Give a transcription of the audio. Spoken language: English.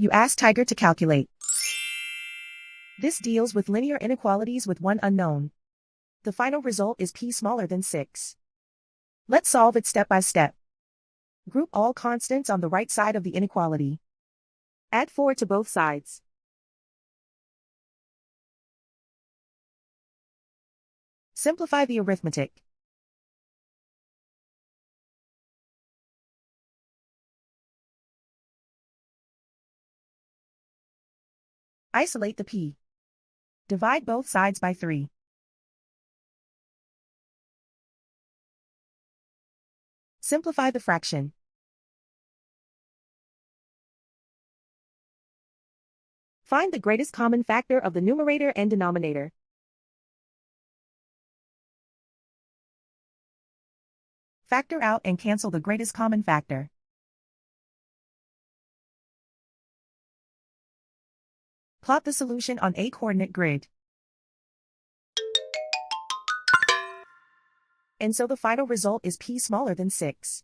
You ask Tiger to calculate. This deals with linear inequalities with one unknown. The final result is p smaller than 6. Let's solve it step by step. Group all constants on the right side of the inequality. Add 4 to both sides. Simplify the arithmetic. Isolate the p. Divide both sides by 3. Simplify the fraction. Find the greatest common factor of the numerator and denominator. Factor out and cancel the greatest common factor. Plot the solution on a coordinate grid. And so the final result is p smaller than 6.